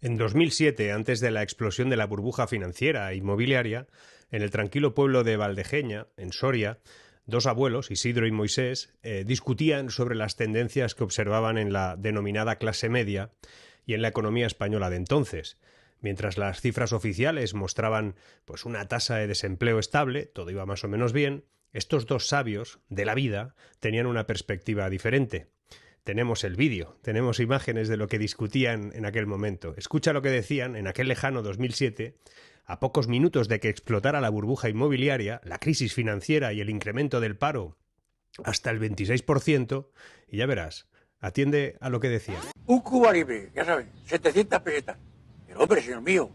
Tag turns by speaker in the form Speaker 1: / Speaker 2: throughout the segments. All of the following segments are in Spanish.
Speaker 1: En 2007, antes de la explosión de la burbuja financiera e inmobiliaria, en el tranquilo pueblo de Valdejeña, en Soria, dos abuelos, Isidro y Moisés, discutían sobre las tendencias que observaban en la denominada clase media y en la economía española de entonces. Mientras las cifras oficiales mostraban pues una tasa de desempleo estable, todo iba más o menos bien, estos dos sabios de la vida tenían una perspectiva diferente. Tenemos el vídeo, tenemos imágenes de lo que discutían en aquel momento. Escucha lo que decían en aquel lejano 2007, a pocos minutos de que explotara la burbuja inmobiliaria, la crisis financiera y el incremento del paro hasta el 26%, y ya verás, atiende a lo que decían.
Speaker 2: Un Cuba Libre, ya saben, 700 pesetas. Pero hombre, señor mío,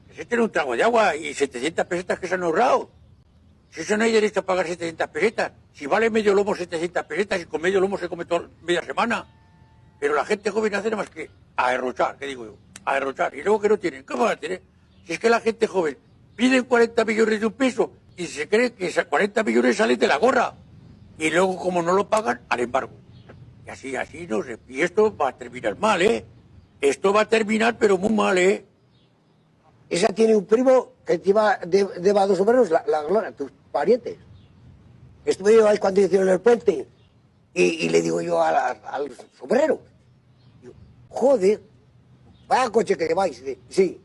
Speaker 2: que se tiene un trago de agua y 700 pesetas que se han ahorrado. Si eso no hay derecho a pagar 700 pesetas, si vale medio lomo 700 pesetas y con medio lomo se come toda media semana. Pero la gente joven hace nada más que a derrochar, ¿qué digo yo? A derrochar. Y luego que no tienen, ¿cómo van a tener? Si es que la gente joven pide 40 millones de un peso y se cree que esos 40 millones salen de la gorra. Y luego, como no lo pagan, al embargo. Y así no sé. Y esto va a terminar mal, ¿eh? Esto va a terminar, pero muy mal, ¿eh?
Speaker 3: Esa tiene un primo que lleva a dos obreros la gloria, tus parientes. Estuve yo ahí cuando hicieron el puente y le digo yo al obrero, digo, joder, vaya coche que lleváis. Dice, sí,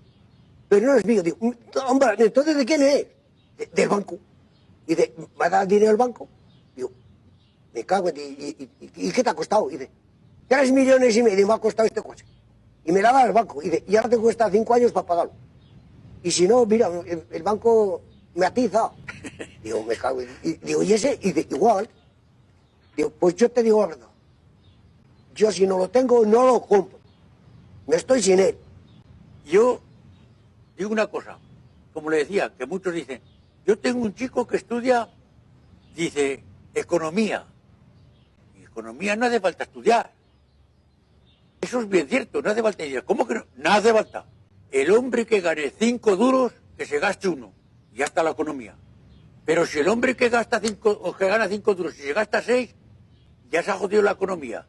Speaker 3: pero no es mío. Digo, hombre, ¿entonces de quién es? Del banco. Y dice, ¿me ha dado dinero el banco? Digo, me cago en ¿y qué te ha costado? Y dice, 3,5 millones me ha costado este coche. Y me la da el banco. Y dice, y ahora te cuesta 5 años para pagarlo. Y si no, mira, el banco me atiza. Digo, me cago en... Digo, ¿y ese? Y dice, igual. Digo, pues yo te digo la verdad. Yo si no lo tengo, no lo compro. Me estoy sin él.
Speaker 2: Yo digo una cosa, como le decía, que muchos dicen, yo tengo un chico que estudia, dice, economía. Y economía no hace falta estudiar. Eso es bien cierto, no hace falta estudiar. ¿Cómo que no? No hace falta. El hombre que gane 5 duros, que se gaste 1. Y ya está la economía. Pero si el hombre que gasta 5 o que gana 5 duros y se gasta 6, ya se ha jodido la economía.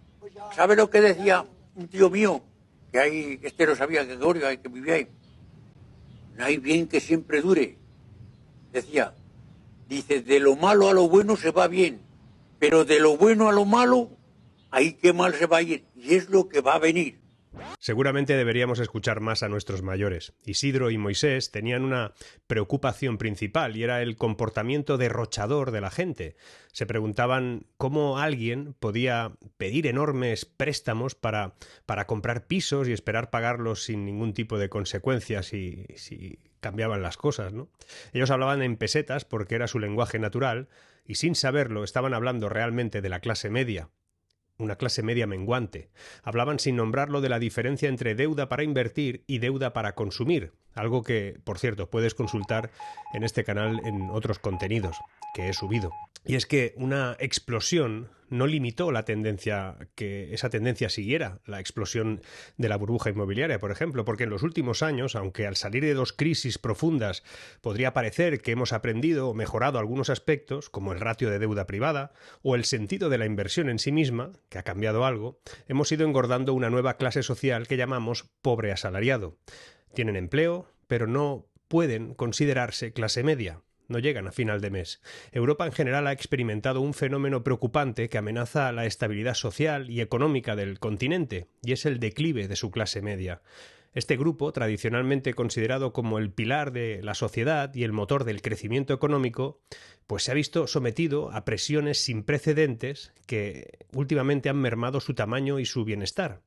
Speaker 2: ¿Sabe lo que decía un tío mío? Que hay, este lo sabía, que Gregorio, que vivía ahí. No hay bien que siempre dure. Decía, dice, de lo malo a lo bueno se va bien, pero de lo bueno a lo malo, ahí qué mal se va a ir. Y es lo que va a venir.
Speaker 1: Seguramente deberíamos escuchar más a nuestros mayores. Isidro y Moisés tenían una preocupación principal y era el comportamiento derrochador de la gente. Se preguntaban cómo alguien podía pedir enormes préstamos para comprar pisos y esperar pagarlos sin ningún tipo de consecuencias si cambiaban las cosas, ¿no? Ellos hablaban en pesetas porque era su lenguaje natural y sin saberlo estaban hablando realmente de la clase media. Una clase media menguante. Hablaban sin nombrarlo de la diferencia entre deuda para invertir y deuda para consumir, algo que, por cierto, puedes consultar en este canal en otros contenidos que he subido. Y es que una explosión no limitó la tendencia, que esa tendencia siguiera, la explosión de la burbuja inmobiliaria, por ejemplo, porque en los últimos años, aunque al salir de dos crisis profundas podría parecer que hemos aprendido o mejorado algunos aspectos, como el ratio de deuda privada o el sentido de la inversión en sí misma, que ha cambiado algo, hemos ido engordando una nueva clase social que llamamos pobre asalariado. Tienen empleo, pero no pueden considerarse clase media. No llegan a final de mes. Europa en general ha experimentado un fenómeno preocupante que amenaza la estabilidad social y económica del continente, y es el declive de su clase media. Este grupo, tradicionalmente considerado como el pilar de la sociedad y el motor del crecimiento económico, pues se ha visto sometido a presiones sin precedentes que últimamente han mermado su tamaño y su bienestar.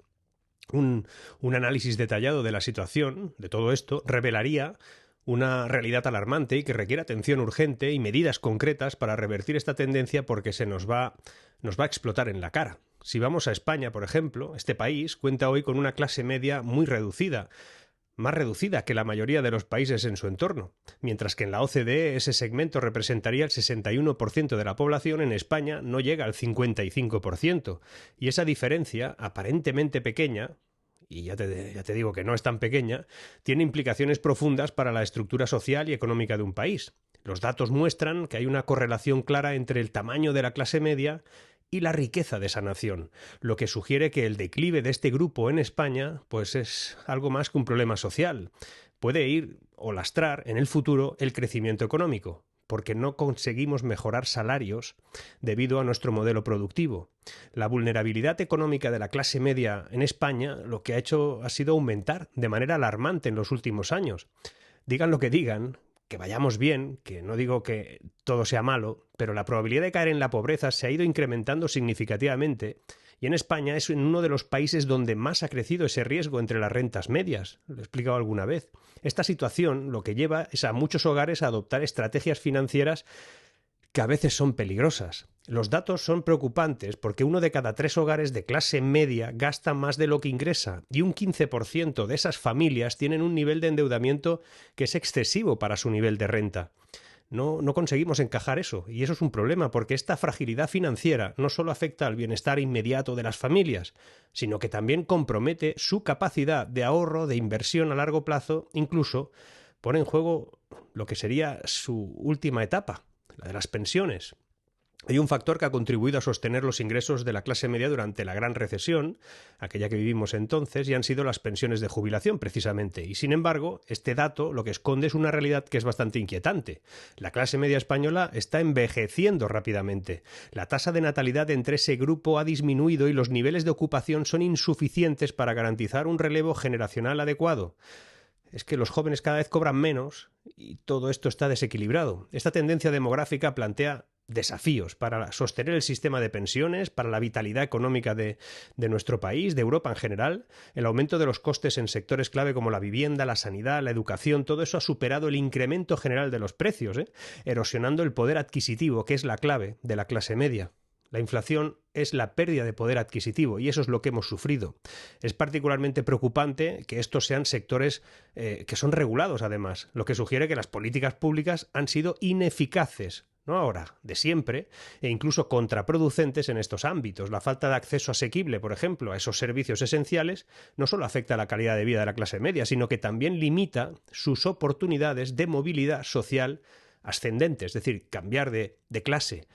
Speaker 1: Un análisis detallado de la situación, de todo esto, revelaría una realidad alarmante y que requiere atención urgente y medidas concretas para revertir esta tendencia porque se nos va a explotar en la cara. Si vamos a España, por ejemplo, este país cuenta hoy con una clase media muy reducida, más reducida que la mayoría de los países en su entorno. Mientras que en la OCDE ese segmento representaría el 61% de la población, en España no llega al 55%. Y esa diferencia, aparentemente pequeña, y ya te digo que no es tan pequeña, tiene implicaciones profundas para la estructura social y económica de un país. Los datos muestran que hay una correlación clara entre el tamaño de la clase media y la riqueza de esa nación, lo que sugiere que el declive de este grupo en España pues es algo más que un problema social. Puede ir o lastrar en el futuro el crecimiento económico, porque no conseguimos mejorar salarios debido a nuestro modelo productivo. La vulnerabilidad económica de la clase media en España lo que ha hecho ha sido aumentar de manera alarmante en los últimos años. Digan lo que digan, que vayamos bien, que no digo que todo sea malo, pero la probabilidad de caer en la pobreza se ha ido incrementando significativamente y en España es en uno de los países donde más ha crecido ese riesgo entre las rentas medias. Lo he explicado alguna vez. Esta situación lo que lleva es a muchos hogares a adoptar estrategias financieras que a veces son peligrosas. Los datos son preocupantes porque 1 de cada 3 hogares de clase media gasta más de lo que ingresa y un 15% de esas familias tienen un nivel de endeudamiento que es excesivo para su nivel de renta. No conseguimos encajar eso y eso es un problema porque esta fragilidad financiera no solo afecta al bienestar inmediato de las familias, sino que también compromete su capacidad de ahorro, de inversión a largo plazo, incluso pone en juego lo que sería su última etapa, la de las pensiones. Hay un factor que ha contribuido a sostener los ingresos de la clase media durante la gran recesión, aquella que vivimos entonces, y han sido las pensiones de jubilación, precisamente. Y sin embargo, este dato lo que esconde es una realidad que es bastante inquietante. La clase media española está envejeciendo rápidamente. La tasa de natalidad entre ese grupo ha disminuido y los niveles de ocupación son insuficientes para garantizar un relevo generacional adecuado. Es que los jóvenes cada vez cobran menos y todo esto está desequilibrado. Esta tendencia demográfica plantea desafíos para sostener el sistema de pensiones, para la vitalidad económica de nuestro país, de Europa en general. El aumento de los costes en sectores clave como la vivienda, la sanidad, la educación, todo eso ha superado el incremento general de los precios, erosionando el poder adquisitivo, que es la clave de la clase media. La inflación es la pérdida de poder adquisitivo y eso es lo que hemos sufrido. Es particularmente preocupante que estos sean sectores que son regulados además, lo que sugiere que las políticas públicas han sido ineficaces, no ahora, de siempre, e incluso contraproducentes en estos ámbitos. La falta de acceso asequible, por ejemplo, a esos servicios esenciales no solo afecta a la calidad de vida de la clase media, sino que también limita sus oportunidades de movilidad social ascendente, es decir, cambiar de clase.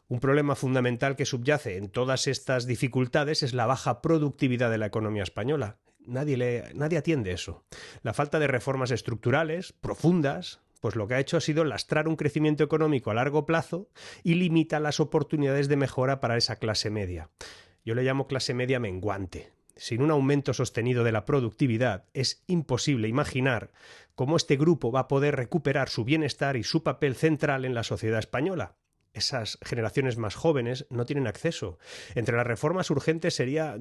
Speaker 1: Un problema fundamental que subyace en todas estas dificultades es la baja productividad de la economía española. Nadie atiende eso. La falta de reformas estructurales profundas, pues lo que ha hecho ha sido lastrar un crecimiento económico a largo plazo y limita las oportunidades de mejora para esa clase media. Yo le llamo clase media menguante. Sin un aumento sostenido de la productividad, es imposible imaginar cómo este grupo va a poder recuperar su bienestar y su papel central en la sociedad española. Esas generaciones más jóvenes no tienen acceso. Entre las reformas urgentes sería,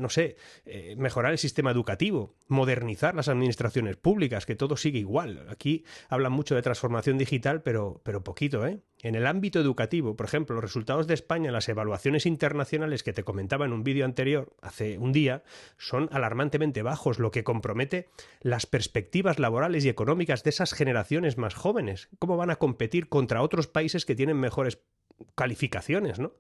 Speaker 1: mejorar el sistema educativo, modernizar las administraciones públicas, que todo sigue igual. Aquí hablan mucho de transformación digital, pero poquito, ¿eh? En el ámbito educativo, por ejemplo, los resultados de España en las evaluaciones internacionales que te comentaba en un vídeo anterior, hace un día, son alarmantemente bajos, lo que compromete las perspectivas laborales y económicas de esas generaciones más jóvenes. ¿Cómo van a competir contra otros países que tienen mejores calificaciones, ¿no?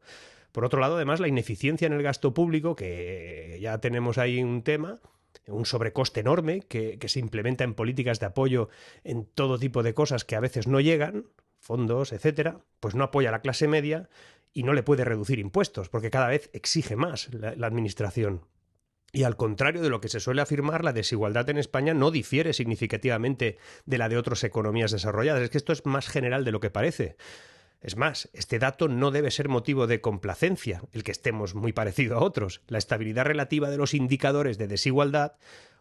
Speaker 1: Por otro lado, además, la ineficiencia en el gasto público, que ya tenemos ahí un tema, un sobrecoste enorme que se implementa en políticas de apoyo en todo tipo de cosas que a veces no llegan, fondos, etcétera, pues no apoya a la clase media y no le puede reducir impuestos, porque cada vez exige más la administración. Y al contrario de lo que se suele afirmar, la desigualdad en España no difiere significativamente de la de otras economías desarrolladas. Es que esto es más general de lo que parece. Es más, este dato no debe ser motivo de complacencia, el que estemos muy parecido a otros. La estabilidad relativa de los indicadores de desigualdad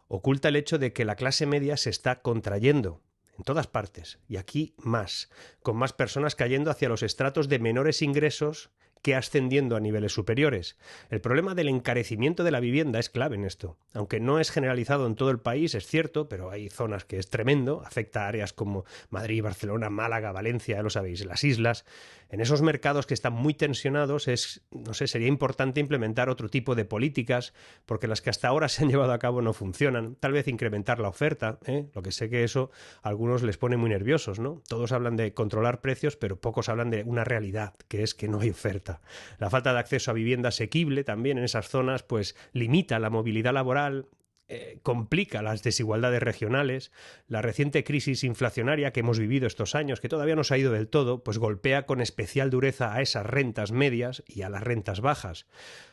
Speaker 1: oculta el hecho de que la clase media se está contrayendo en todas partes, y aquí más, con más personas cayendo hacia los estratos de menores ingresos que ascendiendo a niveles superiores. El problema del encarecimiento de la vivienda es clave en esto. Aunque no es generalizado en todo el país, es cierto, pero hay zonas que es tremendo, afecta a áreas como Madrid, Barcelona, Málaga, Valencia, ya lo sabéis, las islas. En esos mercados que están muy tensionados sería importante implementar otro tipo de políticas, porque las que hasta ahora se han llevado a cabo no funcionan. Tal vez incrementar la oferta, lo que sé que eso a algunos les pone muy nerviosos, ¿no? Todos hablan de controlar precios, pero pocos hablan de una realidad, que es que no hay oferta. La falta de acceso a vivienda asequible también en esas zonas pues limita la movilidad laboral, complica las desigualdades regionales. La reciente crisis inflacionaria que hemos vivido estos años, que todavía no se ha ido del todo, pues golpea con especial dureza a esas rentas medias y a las rentas bajas.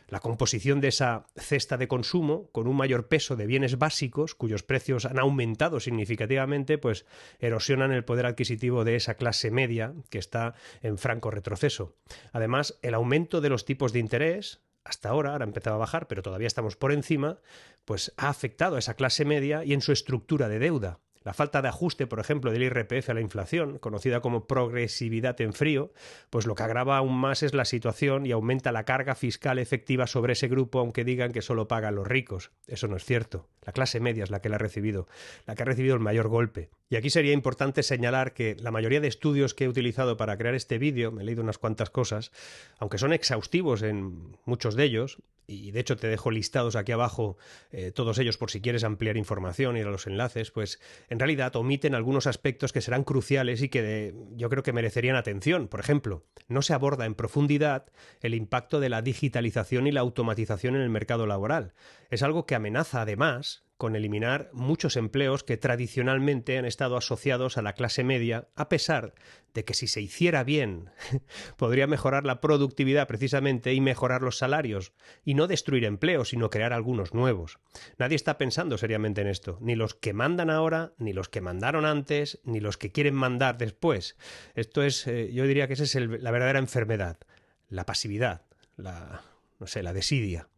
Speaker 1: La composición de esa cesta de consumo, con un mayor peso de bienes básicos, cuyos precios han aumentado significativamente, pues erosionan el poder adquisitivo de esa clase media que está en franco retroceso. Además, el aumento de los tipos de interés, hasta ahora ha empezado a bajar, pero todavía estamos por encima, pues ha afectado a esa clase media y en su estructura de deuda. La falta de ajuste, por ejemplo, del IRPF a la inflación, conocida como progresividad en frío, pues lo que agrava aún más es la situación y aumenta la carga fiscal efectiva sobre ese grupo, aunque digan que solo pagan los ricos. Eso no es cierto. La clase media es la que ha recibido el mayor golpe. Y aquí sería importante señalar que la mayoría de estudios que he utilizado para crear este vídeo, me he leído unas cuantas cosas, aunque son exhaustivos en muchos de ellos, y de hecho te dejo listados aquí abajo todos ellos por si quieres ampliar información, ir a los enlaces, pues en realidad omiten algunos aspectos que serán cruciales y que yo creo que merecerían atención. Por ejemplo, no se aborda en profundidad el impacto de la digitalización y la automatización en el mercado laboral. Es algo que amenaza además con eliminar muchos empleos que tradicionalmente han estado asociados a la clase media, a pesar de que si se hiciera bien podría mejorar la productividad precisamente y mejorar los salarios, y no destruir empleos, sino crear algunos nuevos. Nadie está pensando seriamente en esto, ni los que mandan ahora, ni los que mandaron antes, ni los que quieren mandar después. Esto es, yo diría que esa es la verdadera enfermedad, la pasividad, la desidia.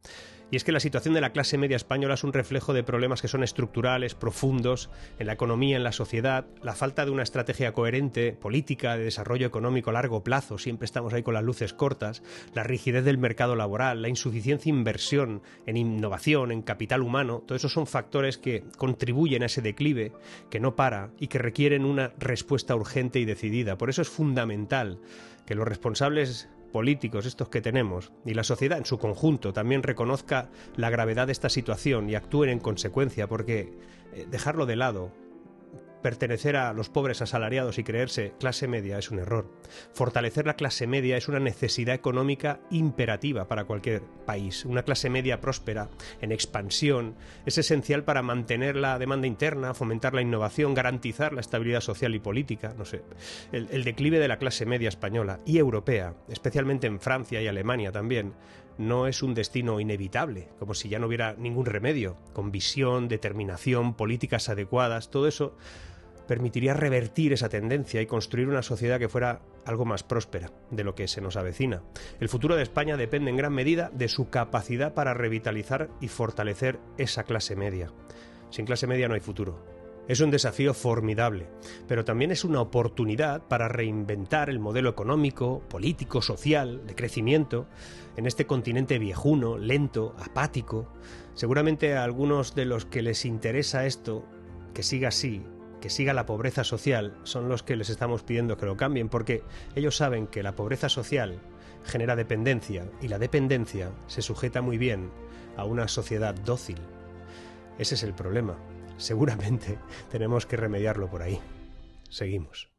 Speaker 1: Y es que la situación de la clase media española es un reflejo de problemas que son estructurales, profundos, en la economía, en la sociedad, la falta de una estrategia coherente, política, de desarrollo económico a largo plazo, siempre estamos ahí con las luces cortas, la rigidez del mercado laboral, la insuficiencia de inversión en innovación, en capital humano, todos esos son factores que contribuyen a ese declive que no para y que requieren una respuesta urgente y decidida. Por eso es fundamental que los responsables políticos, estos que tenemos, y la sociedad en su conjunto también reconozca la gravedad de esta situación y actúen en consecuencia, porque dejarlo de lado, pertenecer a los pobres asalariados y creerse clase media es un error. Fortalecer la clase media es una necesidad económica imperativa para cualquier país. Una clase media próspera, en expansión, es esencial para mantener la demanda interna, fomentar la innovación, garantizar la estabilidad social y política. El declive de la clase media española y europea, especialmente en Francia y Alemania también, no es un destino inevitable, como si ya no hubiera ningún remedio. Con visión, determinación, políticas adecuadas, todo eso permitiría revertir esa tendencia y construir una sociedad que fuera algo más próspera de lo que se nos avecina. El futuro de España depende en gran medida de su capacidad para revitalizar y fortalecer esa clase media. Sin clase media no hay futuro. Es un desafío formidable, pero también es una oportunidad para reinventar el modelo económico, político, social, de crecimiento en este continente viejuno, lento, apático. Seguramente a algunos de los que les interesa esto, que siga así, que siga la pobreza social, son los que les estamos pidiendo que lo cambien, porque ellos saben que la pobreza social genera dependencia y la dependencia se sujeta muy bien a una sociedad dócil. Ese es el problema. Seguramente tenemos que remediarlo por ahí. Seguimos.